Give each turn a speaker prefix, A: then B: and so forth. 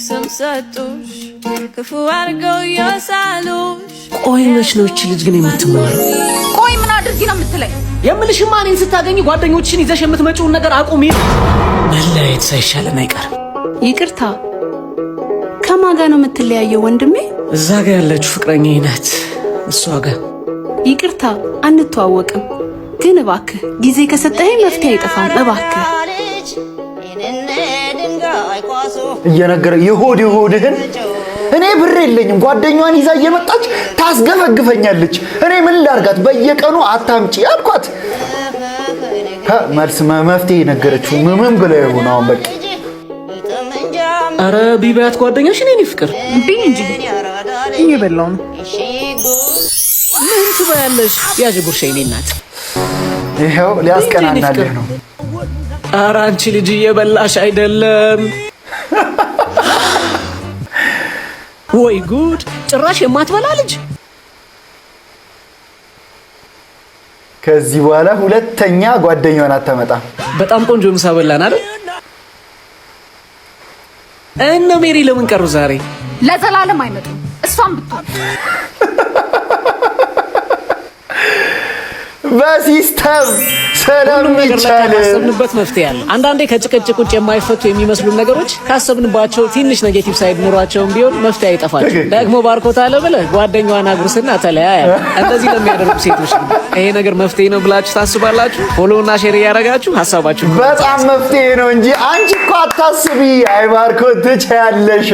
A: ስም ሰጡሽ ክፉ አድርገው የሳሉሽ።
B: ቆይ መች ነው እቺ ልጅ ግን የምትማረው?
C: ቆይ ምን አድርጊ ነው የምትለኝ?
B: የምልሽማ እኔን ስታገኝ ጓደኞችሽን ይዘሽ የምትመጪውን ነገር አቁሚ። መለያየት ሳይሻለን አይቀርም።
D: ይቅርታ፣ ከማን ጋር ነው የምትለያየው ወንድሜ?
B: እዛ ጋር ያለችው ፍቅረኛዬ ናት። እሷ ጋር።
D: ይቅርታ፣ አንተዋወቅም፣ ግን እባክህ ጊዜ ከሰጠኸኝ መፍትሄ አይጠፋም። እባክህ
E: እየነገረ ይሆድህን። እኔ ብር የለኝም፣ ጓደኛዋን ይዛ እየመጣች ታስገፈግፈኛለች። እኔ ምን ላርጋት? በየቀኑ አታምጪ አልኳት። መልስ መፍትሄ ነገረችው። ምን ብለው ይሆን አሁን? በቃ
B: አረ ቢባያት ጓደኛሽ እኔ ፍቅር
C: ቢኝ እንጂ
B: እየበላው ነው። ምን ትበያለሽ? ያዥ ጉርሻ የኔ እናት።
E: ይሄው ሊያስቀናናልህ ነው።
B: አረ አንቺ ልጅ እየበላሽ አይደለም። ወይ ጉድ! ጭራሽ የማትበላ ልጅ።
E: ከዚህ በኋላ ሁለተኛ ጓደኛዋን አታመጣም።
B: በጣም ቆንጆ ምሳ በላን አይደል? እነ ሜሪ ለምን ቀሩ ዛሬ?
C: ለዘላለም አይመጡም። እሷም ብትሆን
E: በሲስተም ሰላም ይቻላል።
B: ካሰብንበት መፍትሄ አለ። አንዳንዴ ከጭቅጭቅ ውጭ የማይፈቱ የሚመስሉ ነገሮች ካሰብንባቸው ትንሽ ኔጌቲቭ ሳይድ ኑሯቸውም ቢሆን መፍትሄ አይጠፋቸው። ደግሞ ባርኮት አለ ብለህ ጓደኛዋን አጉርስና ተለያያ። እንደዚህ ለሚያደርጉ ሴቶች ይሄ ነገር መፍትሄ ነው ብላችሁ ታስባላችሁ? ፎሎውና ሼር እያደረጋችሁ ሀሳባችሁ
E: በጣም መፍትሄ ነው እንጂ አንቺ እኮ አታስቢ። አይ ባርኮት ትችያለሽ።